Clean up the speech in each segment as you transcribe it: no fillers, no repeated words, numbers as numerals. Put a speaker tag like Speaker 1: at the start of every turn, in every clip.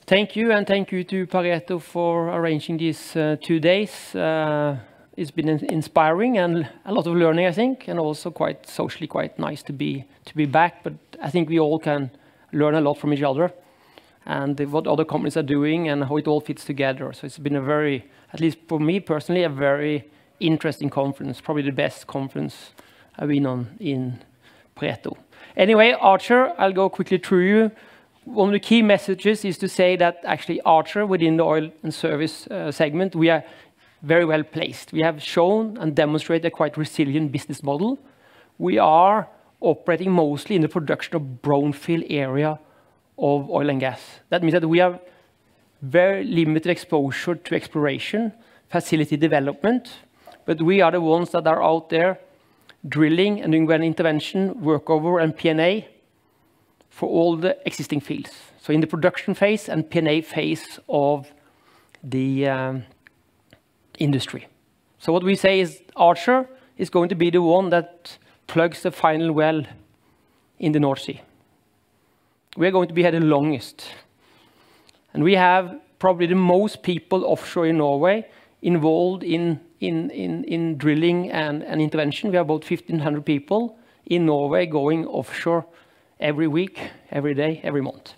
Speaker 1: Thank you, and thank you to Pareto for arranging these 2 days. It's been inspiring and a lot of learning, I think, and also quite socially quite nice to be back. But I think we all can learn a lot from each other and what other companies are doing and how it all fits together. So it's been a very, at least for me personally, a very interesting conference, probably the best conference I've been on in Pareto. Anyway, Archer, I'll go quickly through you. One of the key messages is to say that actually Archer within the oil and service segment, we are very well placed. We have shown and demonstrated a quite resilient business model. We are operating mostly in the production of brownfield area of oil and gas. That means that we have very limited exposure to exploration, facility development, but we are the ones that are out there drilling and doing well intervention, workover and P&A for all the existing fields. So in the production phase and P&A phase of the industry. So what we say is Archer is going to be the one that plugs the final well in the North Sea. We're going to be here the longest. And we have probably the most people offshore in Norway involved in drilling and intervention. We have about 1,500 people in Norway going offshore every week, every day, every month.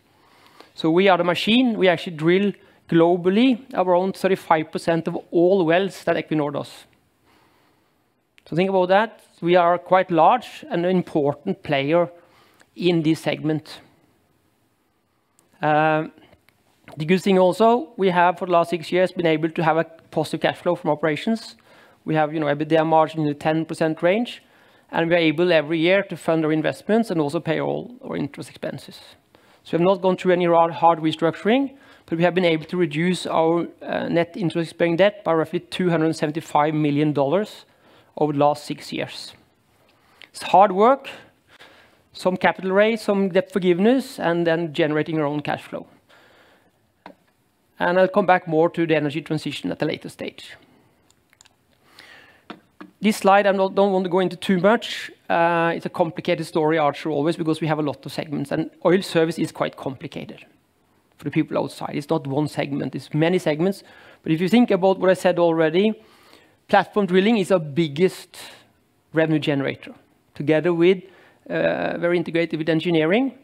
Speaker 1: So we are the machine. We actually drill globally around 35% of all wells that Equinor does. So think about that. We are quite large and an important player in this segment. The good thing also, we have for the last 6 years been able to have a positive cash flow from operations. We have, EBITDA margin in the 10% range, and we are able every year to fund our investments and also pay all our interest expenses. So we have not gone through any hard restructuring, but we have been able to reduce our net interest-bearing debt by roughly $275 million over the last 6 years. It's hard work, some capital raise, some debt forgiveness, and then generating our own cash flow. And I'll come back more to the energy transition at a later stage. This slide I don't want to go into too much. It's a complicated story, Archer, always, because we have a lot of segments. And oil service is quite complicated for the people outside. It's not one segment, it's many segments. But if you think about what I said already, platform drilling is our biggest revenue generator, together with very integrated with engineering.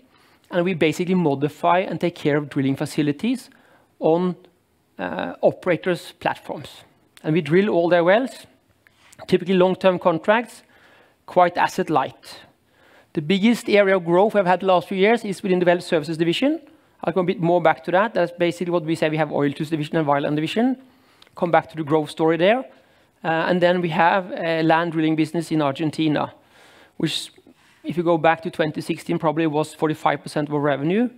Speaker 1: And we basically modify and take care of drilling facilities on operators' platforms. And we drill all their wells, typically long-term contracts, quite asset light. The biggest area of growth we've had the last few years is within the well services division. I'll come a bit more back to that. That's basically what we say. We have oil tools division and wireline division. Come back to the growth story there. And then we have a land drilling business in Argentina, which, if you go back to 2016, probably was 45% of our revenue.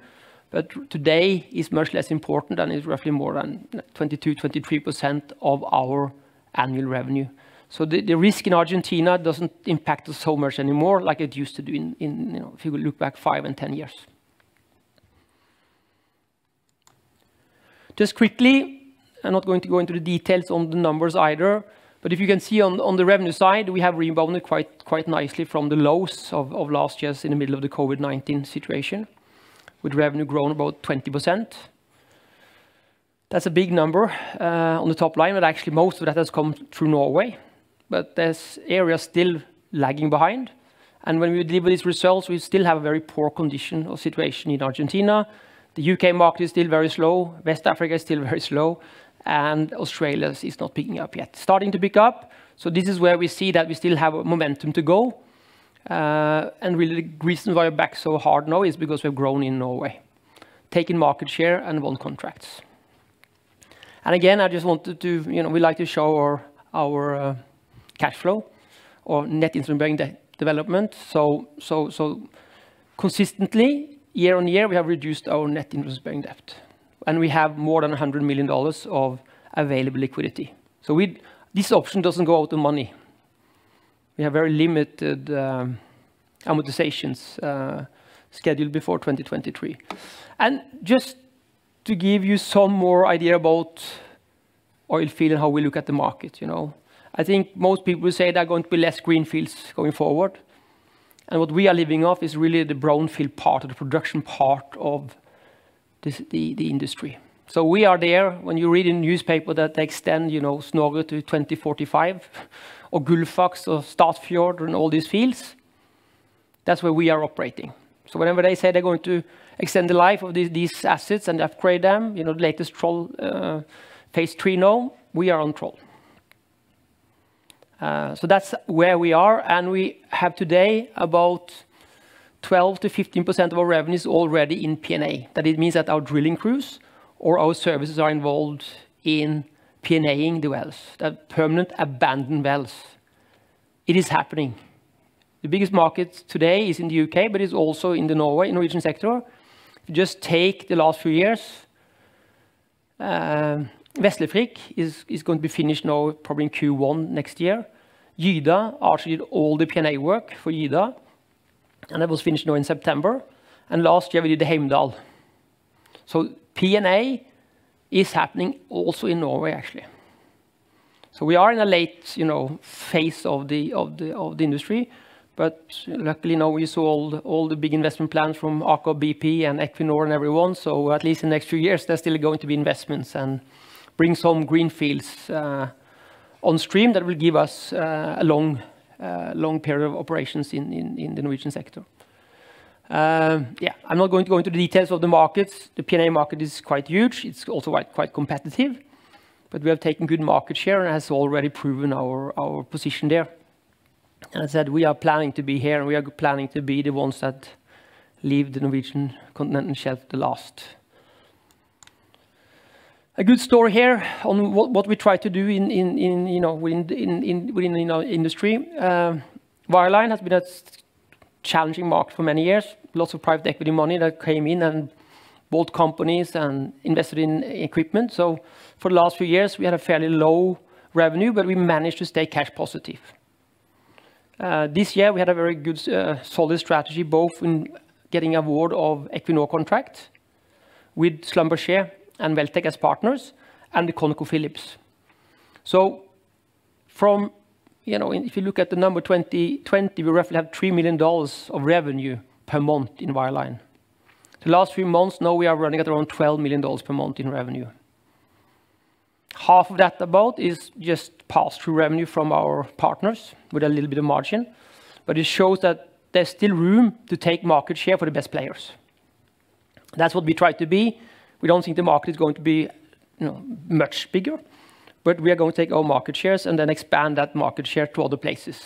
Speaker 1: But today is much less important and is roughly more than 22-23% of our annual revenue. So the risk in Argentina doesn't impact us so much anymore like it used to do if you look back 5 and 10 years. Just quickly, I'm not going to go into the details on the numbers either, but if you can see on the revenue side, we have rebounded quite nicely from the lows of last year's in the middle of the COVID-19 situation, with revenue grown about 20%. That's a big number on the top line, but actually most of that has come through Norway. But there's areas still lagging behind. And when we deliver these results, we still have a very poor condition or situation in Argentina. The UK market is still very slow. West Africa is still very slow. And Australia is not picking up yet. Starting to pick up. So this is where we see that we still have momentum to go. And really the reason why we're back so hard now is because we've grown in Norway, taken market share and won contracts. And again, I just wanted to, we like to show our cash flow or net interest-bearing debt development. So consistently, year on year, we have reduced our net interest-bearing debt. And we have more than $100 million of available liquidity. So this option doesn't go out of money. We have very limited amortizations scheduled before 2023. And just to give you some more idea about oil field and how we look at the market, I think most people will say there are going to be less greenfields going forward. And what we are living off is really the brownfield part, or the production part of the industry. So we are there. When you read in the newspaper that they extend, you know, Snorre to 2045, or Gullfaks or Statfjord and all these fields, that's where we are operating. So whenever they say they're going to extend the life of these assets and upgrade them, you know, the latest Troll phase 3 now, we are on Troll. So that's where we are, and we have today about 12 to 15% of our revenues already in P&A. That it means that our drilling crews or our services are involved in P&Aing the wells, that permanent abandoned wells. It is happening. The biggest market today is in the UK, but it's also in the Norwegian sector. Just take the last few years. Veslefrikk is going to be finished now, probably in Q1 next year. Gyda, Archer did all the P&A work for Gyda, and that was finished now in September. And last year we did the Heimdal. So P&A is happening also in Norway, actually. So we are in a late, you know, phase of the industry, but luckily now we saw all the big investment plans from Aker BP and Equinor and everyone. So at least in the next few years, there's still going to be investments and bring some greenfields on stream that will give us a long period of operations in the Norwegian sector. Yeah, I'm not going to go into the details of the markets. The P&A market is quite huge. It's also quite competitive, but we have taken good market share and has already proven our position there. And I said we are planning to be here, and we are planning to be the ones that leave the Norwegian continental shelf the last. A good story here on what we try to do within our industry. Wireline has been a challenging market for many years. Lots of private equity money that came in and bought companies and invested in equipment. So for the last few years, we had a fairly low revenue, but we managed to stay cash positive. This year, we had a very good, solid strategy, both in getting award of Equinor contract with Schlumberger and Weltec as partners, and the ConocoPhillips. So from, you know, if you look at the number 2020, we roughly have $3 million of revenue per month in Wireline. The last few months, now we are running at around $12 million per month in revenue. Half of that about is just pass-through revenue from our partners with a little bit of margin, but it shows that there's still room to take market share for the best players. That's what we try to be. We don't think the market is going to be, you know, much bigger, but we are going to take our market shares and then expand that market share to other places.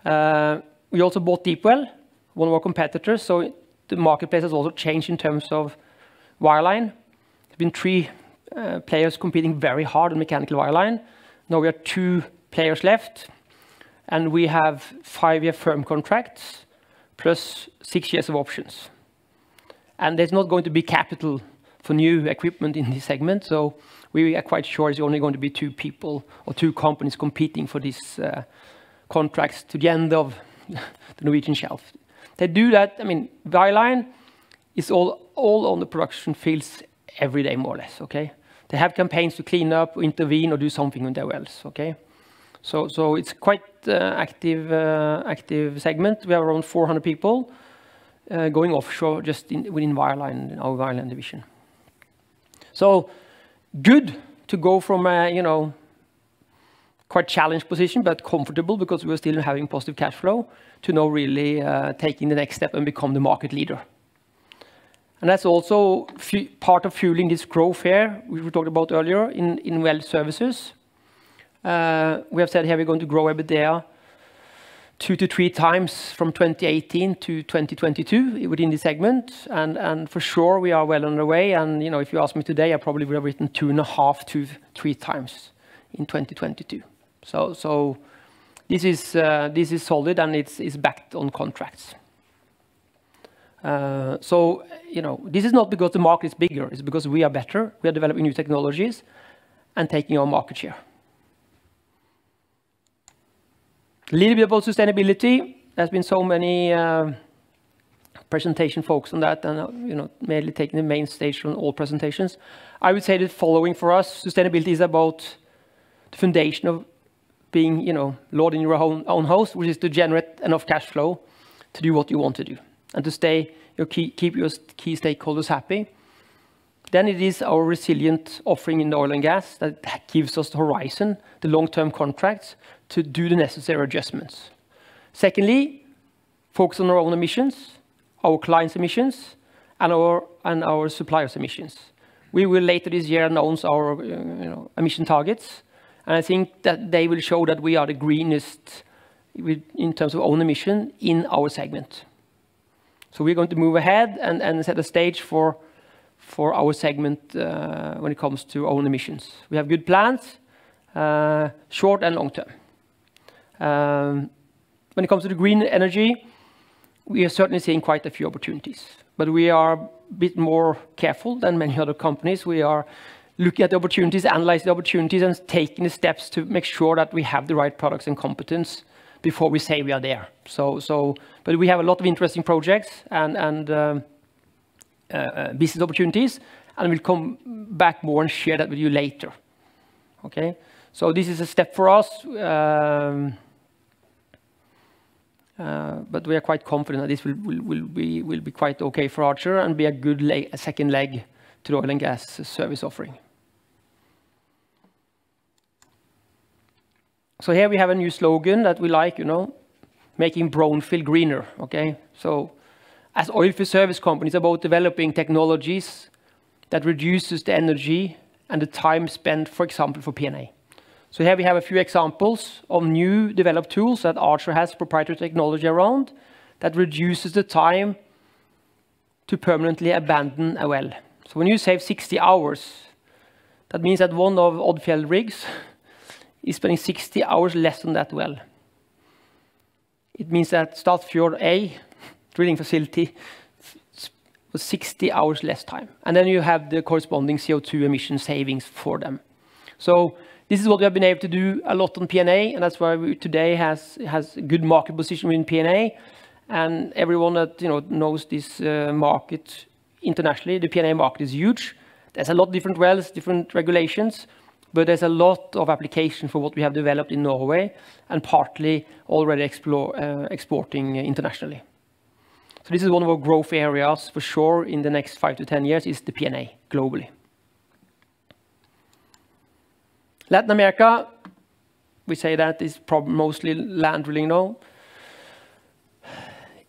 Speaker 1: We also bought Deepwell, one of our competitors, so the marketplace has also changed in terms of wireline. There's been 3 players competing very hard on mechanical wireline. Now we have 2 players left, and we have 5-year firm contracts plus 6 years of options. And there's not going to be capital for new equipment in this segment, so we are quite sure it's only going to be 2 people or 2 companies competing for these contracts to the end of the Norwegian shelf. They do that. I mean, Wireline is all on the production fields every day, more or less, okay? They have campaigns to clean up, intervene, or do something on their wells, okay? So it's quite active segment. We have around 400 people going offshore just within Wireline, our Wireline division. So good to go from a, you know, quite challenged position, but comfortable because we were still having positive cash flow, to now really taking the next step and become the market leader. And that's also part of fueling this growth here, which we talked about earlier in well services. We have said here we're going to grow EBITDA 2 to 3 times from 2018 to 2022 within the segment, and for sure we are well on the way. And you know, if you ask me today, I probably would have written 2.5 to 3 times in 2022. So this is solid, and it's backed on contracts. So you know, this is not because the market is bigger; it's because we are better. We are developing new technologies and taking our market share. A little bit about sustainability. There's been so many presentation focus on that, and you know, mainly taking the main stage on all presentations. I would say the following for us: sustainability is about the foundation of being, you know, Lord in your own house, which is to generate enough cash flow to do what you want to do and to stay keep your key stakeholders happy. Then it is our resilient offering in the oil and gas that gives us the horizon, the long-term contracts, to do the necessary adjustments. Secondly, focus on our own emissions, our clients' emissions, and our suppliers' emissions. We will later this year announce our emission targets, and I think that they will show that we are the greenest in terms of own emission in our segment. So we're going to move ahead and set a stage for our segment when it comes to own emissions. We have good plans, short and long term. When it comes to the green energy, we are certainly seeing quite a few opportunities, but we are a bit more careful than many other companies. We are looking at the opportunities, analyzing the opportunities, and taking the steps to make sure that we have the right products and competence before we say we are there. But we have a lot of interesting projects and business opportunities, and we'll come back more and share that with you later. Okay, so this is a step for us, but we are quite confident that this will be quite okay for Archer and be a good second leg to the oil and gas service offering. So here we have a new slogan that we like, making brownfield greener. Okay, so as oilfield service companies, about developing technologies that reduces the energy and the time spent, for example, for P&A. So here we have a few examples of new developed tools that Archer has proprietary technology around that reduces the time to permanently abandon a well. So when you save 60 hours, that means that one of Odfjell rigs is spending 60 hours less on that well. It means that Statfjord A drilling facility was 60 hours less time. And then you have the corresponding CO2 emission savings for them. So this is what we have been able to do a lot on P&A, and that's why we today has a good market position within P&A. And everyone that knows this market internationally, the P&A market is huge. There's a lot of different wells, different regulations, but there's a lot of application for what we have developed in Norway and partly already exporting internationally. So this is one of our growth areas for sure in the next 5 to 10 years is the P&A globally. Latin America, we say that is mostly land drilling now.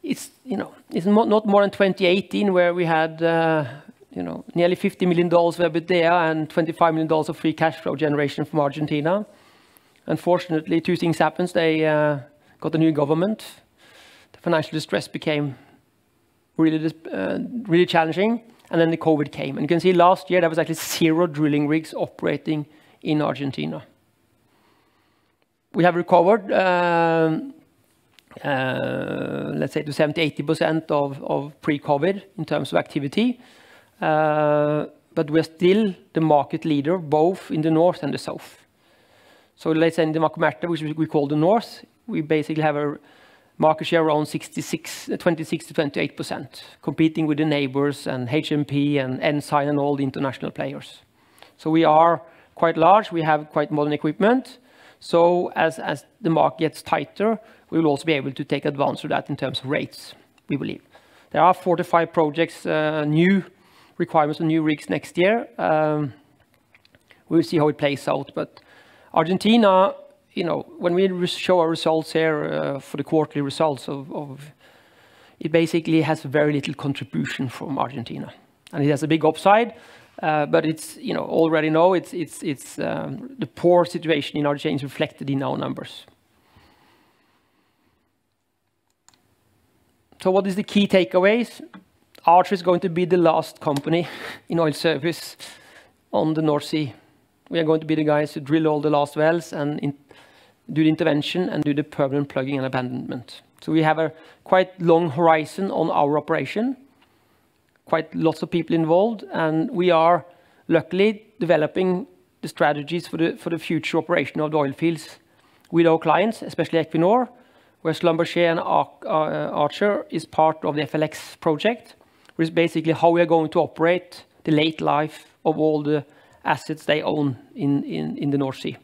Speaker 1: It's not more than 2018 where we had nearly $50 million of EBITDA and $25 million of free cash flow generation from Argentina. Unfortunately, two things happened. They got a new government. The financial distress became really challenging, and then the COVID came. And you can see last year there was actually 0 drilling rigs operating in Argentina. We have recovered, let's say, to 70–80% of pre-COVID in terms of activity. But we're still the market leader both in the north and the south. So let's say in the Vaca Muerta, which we call the north, we basically have a market share around 26–28%, competing with the neighbors and HMP and Ensign and all the international players. So we are quite large, we have quite modern equipment. So as the market gets tighter, we will also be able to take advantage of that in terms of rates, we believe. There are 4 to 5 projects, new requirements on new rigs next year. We'll see how it plays out. But Argentina, when we show our results here for the quarterly results of it basically has very little contribution from Argentina. And it has a big upside, but it's, already know it's the poor situation in Argentina is reflected in our numbers. So what is the key takeaways? Archer is going to be the last company in oil service on the North Sea. We are going to be the guys who drill all the last wells and do the intervention and do the permanent plugging and abandonment. So we have a quite long horizon on our operation, quite lots of people involved, and we are luckily developing the strategies for the future operation of the oil fields with our clients, especially Equinor, where Schlumberger and Archer is part of the FLX project, which is basically how we are going to operate the late life of all the assets they own in the North Sea.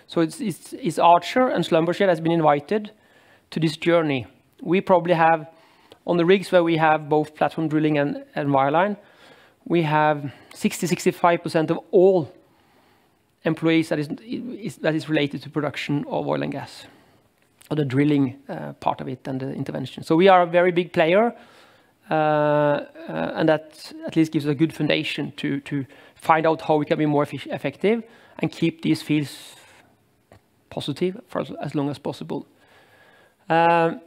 Speaker 1: So it's Archer and Schlumberger has been invited to this journey. We probably have On the rigs where we have both platform drilling and wireline, we have 65% of all employees that is related to production of oil and gas, or the drilling part of it and the intervention. So we are a very big player, and that at least gives us a good foundation to find out how we can be more effective and keep these fields positive for as long as possible. Yeah,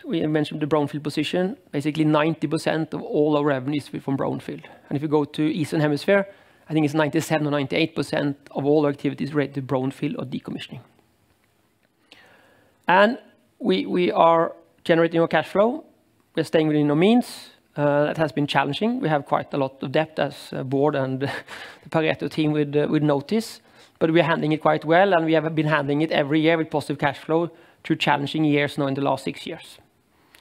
Speaker 1: we mentioned the brownfield position. Basically 90% of all our revenue is from brownfield. And if you go to Eastern Hemisphere, I think it's 97 or 98% of all activities related to brownfield or decommissioning. And we are generating our cash flow. We're staying within our means. That has been challenging. We have quite a lot of debt as a board and the Pareto team would notice. But we are handling it quite well, and we have been handling it every year with positive cash flow through challenging years now in the last 6 years.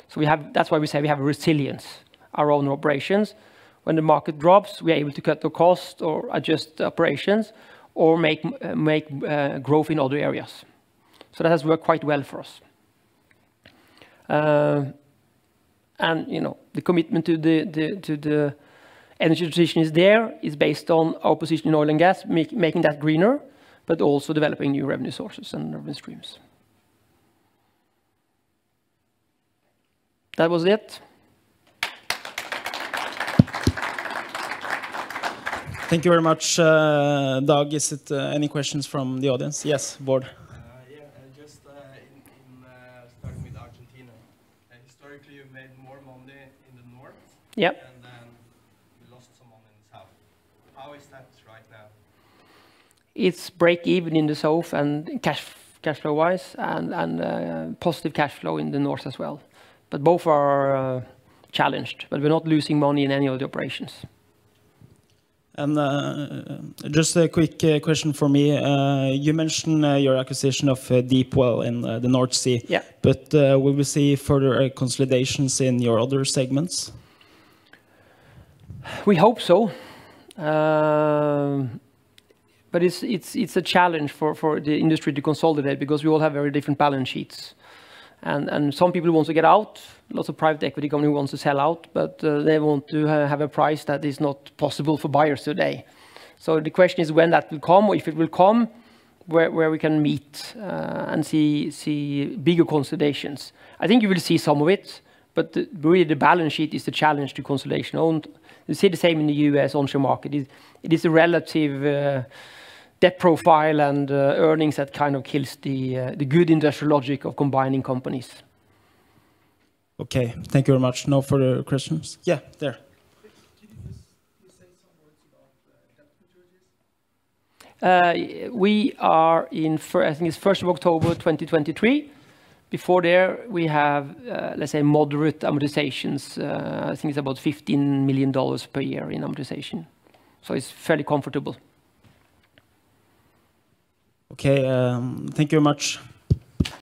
Speaker 1: So that's why we say we have a resilience, our own operations. When the market drops, we are able to cut the cost or adjust the operations or make growth in other areas. So that has worked quite well for us. And the commitment to the energy transition is based on our position in oil and gas, making that greener, but also developing new revenue sources and revenue streams. That was it.
Speaker 2: Thank you very much, Dag. Is it any questions from the audience? Yes, Bård.
Speaker 3: Just starting with Argentina. Historically, you made more money in the north,
Speaker 1: yep,
Speaker 3: and then you lost some money in the south. How is that right now?
Speaker 1: It's break even in the south and cash flow wise, and positive cash flow in the north as well. But both are challenged, but we're not losing money in any of the operations.
Speaker 2: And just a quick question for me. You mentioned your acquisition of Deepwell in the North Sea.
Speaker 1: Yeah.
Speaker 2: But will we see further consolidations in your other segments?
Speaker 1: We hope so. But it's a challenge for the industry to consolidate because we all have very different balance sheets. And some people want to get out. Lots of private equity company wants to sell out, but they want to have a price that is not possible for buyers today. So the question is when that will come, or if it will come, where we can meet and see bigger consolidations. I think you will see some of it, but really the balance sheet is the challenge to consolidation. You see the same in the US onshore market. It is a relative debt profile and earnings that kind of kills the good industrial logic of combining companies.
Speaker 2: Okay, thank you very much. No further questions? Yeah, there.
Speaker 4: Can you say some words about debt maturities?
Speaker 1: We are in, I think it's 1st of October 2023. Before there, we have, let's say, moderate amortizations. I think it's about $15 million per year in amortization. So it's fairly comfortable.
Speaker 2: Okay, thank you very much.